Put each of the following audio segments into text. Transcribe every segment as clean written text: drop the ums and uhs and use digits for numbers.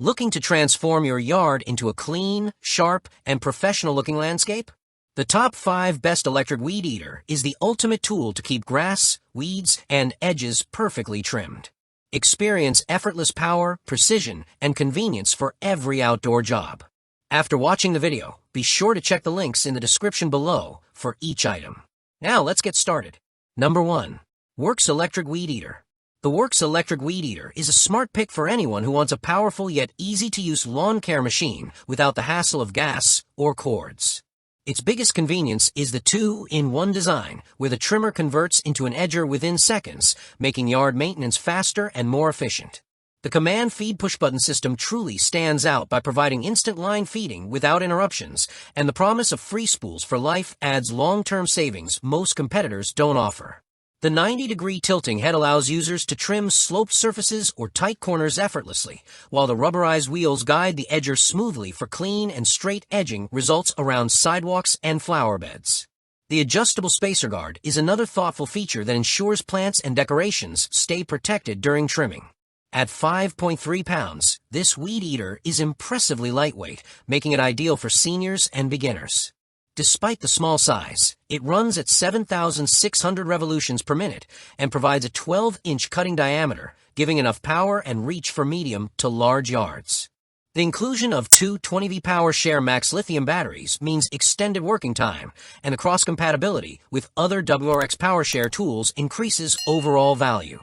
Looking to transform your yard into a clean, sharp, and professional-looking landscape? The top 5 best electric weed eater is the ultimate tool to keep grass, weeds, and edges perfectly trimmed. Experience effortless power, precision, and convenience for every outdoor job. After watching the video, be sure to check the links in the description below for each item. Now let's get started. Number 1. Worx Electric Weed Eater. The Worx Electric Weed Eater is a smart pick for anyone who wants a powerful yet easy-to-use lawn care machine without the hassle of gas or cords. Its biggest convenience is the 2-in-1 design, where the trimmer converts into an edger within seconds, making yard maintenance faster and more efficient. The command feed push-button system truly stands out by providing instant line feeding without interruptions, and the promise of free spools for life adds long-term savings most competitors don't offer. The 90-degree tilting head allows users to trim sloped surfaces or tight corners effortlessly, while the rubberized wheels guide the edger smoothly for clean and straight edging results around sidewalks and flower beds. The adjustable spacer guard is another thoughtful feature that ensures plants and decorations stay protected during trimming. At 5.3 pounds, this weed eater is impressively lightweight, making it ideal for seniors and beginners. Despite the small size, it runs at 7,600 revolutions per minute and provides a 12-inch cutting diameter, giving enough power and reach for medium to large yards. The inclusion of 2 20V Power Share Max lithium batteries means extended working time, and the cross-compatibility with other WRX PowerShare tools increases overall value.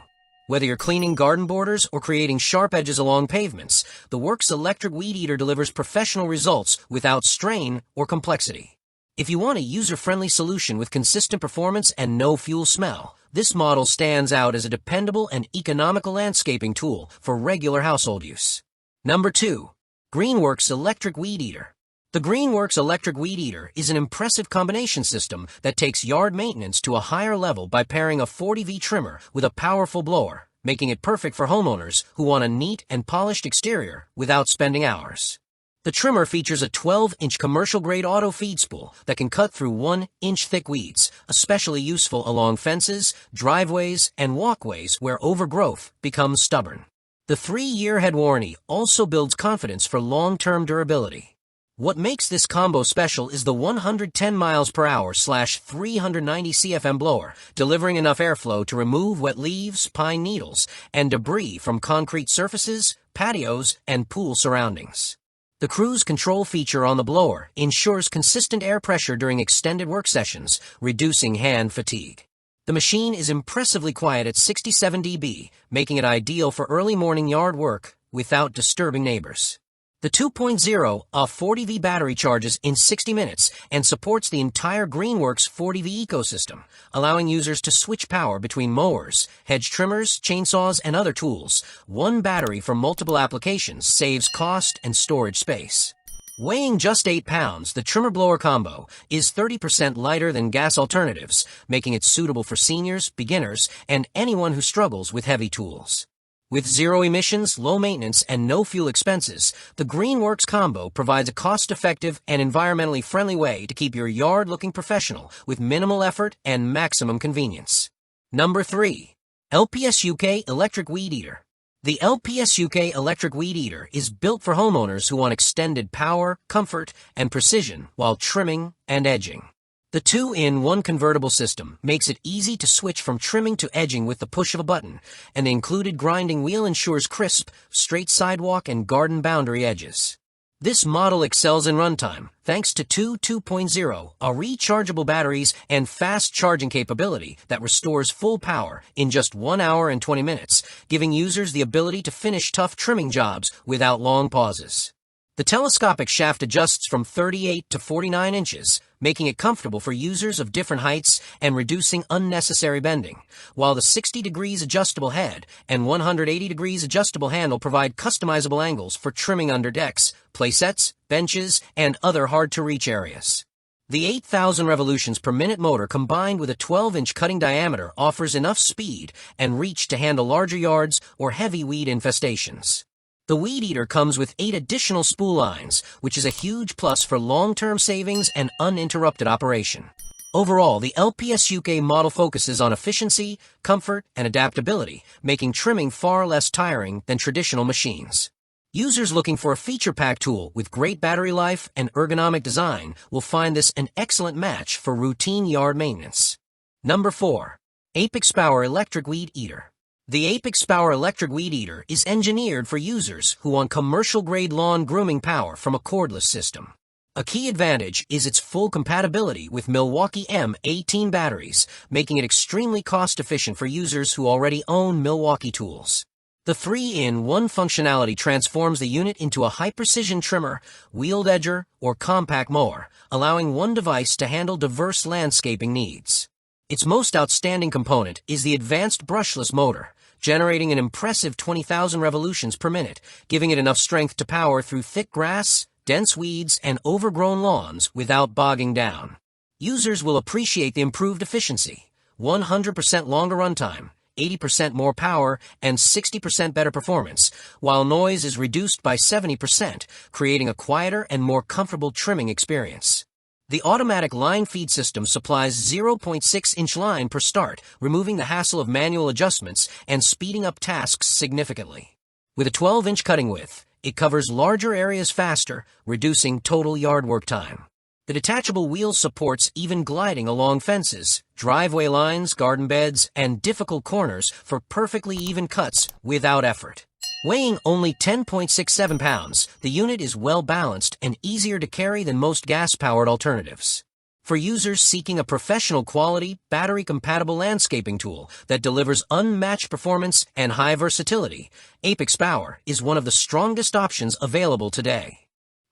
Whether you're cleaning garden borders or creating sharp edges along pavements, the Worx Electric Weed Eater delivers professional results without strain or complexity. If you want a user-friendly solution with consistent performance and no fuel smell, this model stands out as a dependable and economical landscaping tool for regular household use. Number 2. Greenworks Electric Weed Eater. The Greenworks Electric Weed Eater is an impressive combination system that takes yard maintenance to a higher level by pairing a 40V trimmer with a powerful blower, making it perfect for homeowners who want a neat and polished exterior without spending hours. The trimmer features a 12-inch commercial-grade auto feed spool that can cut through 1-inch thick weeds, especially useful along fences, driveways, and walkways where overgrowth becomes stubborn. The 3-year head warranty also builds confidence for long-term durability. What makes this combo special is the 110 miles per hour / 390 CFM blower, delivering enough airflow to remove wet leaves, pine needles, and debris from concrete surfaces, patios, and pool surroundings. The cruise control feature on the blower ensures consistent air pressure during extended work sessions, reducing hand fatigue. The machine is impressively quiet at 67 dB, making it ideal for early morning yard work without disturbing neighbors. The 2.0 40V battery charges in 60 minutes and supports the entire Greenworks 40V ecosystem, allowing users to switch power between mowers, hedge trimmers, chainsaws, and other tools. One battery for multiple applications saves cost and storage space. Weighing just 8 pounds, the trimmer-blower combo is 30% lighter than gas alternatives, making it suitable for seniors, beginners, and anyone who struggles with heavy tools. With zero emissions, low maintenance, and no fuel expenses, the Greenworks combo provides a cost-effective and environmentally friendly way to keep your yard looking professional with minimal effort and maximum convenience. Number 3. LPSUK Electric Weed Eater. The LPSUK Electric Weed Eater is built for homeowners who want extended power, comfort, and precision while trimming and edging. The 2-in-1 convertible system makes it easy to switch from trimming to edging with the push of a button, and the included grinding wheel ensures crisp, straight sidewalk and garden boundary edges. This model excels in runtime thanks to 2.0 rechargeable batteries and fast charging capability that restores full power in just 1 hour and 20 minutes, giving users the ability to finish tough trimming jobs without long pauses. The telescopic shaft adjusts from 38 to 49 inches, making it comfortable for users of different heights and reducing unnecessary bending, while the 60 degrees adjustable head and 180 degrees adjustable handle provide customizable angles for trimming under decks, playsets, benches, and other hard-to-reach areas. The 8,000 revolutions per minute motor combined with a 12-inch cutting diameter offers enough speed and reach to handle larger yards or heavy weed infestations. The Weed Eater comes with 8 additional spool lines, which is a huge plus for long-term savings and uninterrupted operation. Overall, the LPSUK model focuses on efficiency, comfort, and adaptability, making trimming far less tiring than traditional machines. Users looking for a feature-packed tool with great battery life and ergonomic design will find this an excellent match for routine yard maintenance. Number 4. APEXPOWER Electric Weed Eater. The APEXPOWER Electric Weed Eater is engineered for users who want commercial-grade lawn grooming power from a cordless system. A key advantage is its full compatibility with Milwaukee M18 batteries, making it extremely cost-efficient for users who already own Milwaukee tools. The 3-in-1 functionality transforms the unit into a high-precision trimmer, wheeled edger, or compact mower, allowing one device to handle diverse landscaping needs. Its most outstanding component is the advanced brushless motor, generating an impressive 20,000 revolutions per minute, giving it enough strength to power through thick grass, dense weeds, and overgrown lawns without bogging down. Users will appreciate the improved efficiency, 100% longer runtime, 80% more power, and 60% better performance, while noise is reduced by 70%, creating a quieter and more comfortable trimming experience. The automatic line feed system supplies 0.6-inch line per start, removing the hassle of manual adjustments and speeding up tasks significantly. With a 12-inch cutting width, it covers larger areas faster, reducing total yard work time. The detachable wheel supports even gliding along fences, driveway lines, garden beds, and difficult corners for perfectly even cuts without effort. Weighing only 10.67 pounds, the unit is well balanced and easier to carry than most gas-powered alternatives. For users seeking a professional quality, battery-compatible landscaping tool that delivers unmatched performance and high versatility, APEXPOWER is one of the strongest options available today.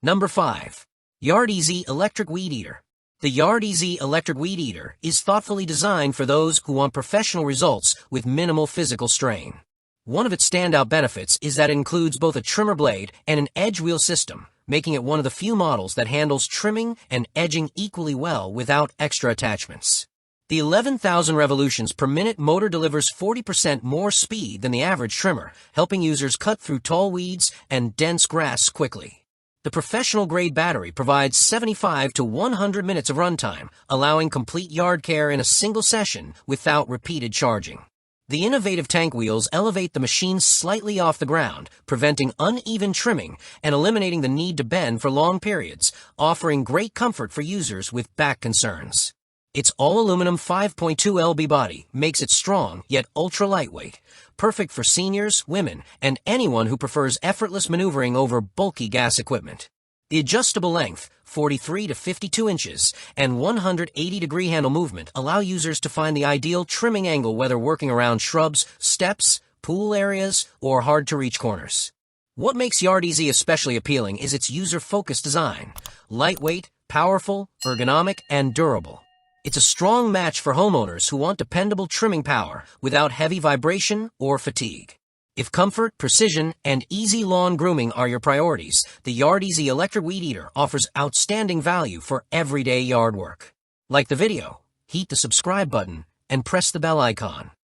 Number 5. YardEz Electric Weed Eater. The YardEz Electric Weed Eater is thoughtfully designed for those who want professional results with minimal physical strain. One of its standout benefits is that it includes both a trimmer blade and an edge wheel system, making it one of the few models that handles trimming and edging equally well without extra attachments. The 11,000 revolutions per minute motor delivers 40% more speed than the average trimmer, helping users cut through tall weeds and dense grass quickly. The professional-grade battery provides 75 to 100 minutes of runtime, allowing complete yard care in a single session without repeated charging. The innovative tank wheels elevate the machine slightly off the ground, preventing uneven trimming and eliminating the need to bend for long periods, offering great comfort for users with back concerns. Its all-aluminum 5.2 lb body makes it strong yet ultra-lightweight, perfect for seniors, women, and anyone who prefers effortless maneuvering over bulky gas equipment. The adjustable length, 43 to 52 inches, and 180-degree handle movement allow users to find the ideal trimming angle whether working around shrubs, steps, pool areas, or hard-to-reach corners. What makes YardEz especially appealing is its user-focused design, lightweight, powerful, ergonomic, and durable. It's a strong match for homeowners who want dependable trimming power without heavy vibration or fatigue. If comfort, precision, and easy lawn grooming are your priorities, the YardEz Electric Weed Eater offers outstanding value for everyday yard work. Like the video, hit the subscribe button, and press the bell icon.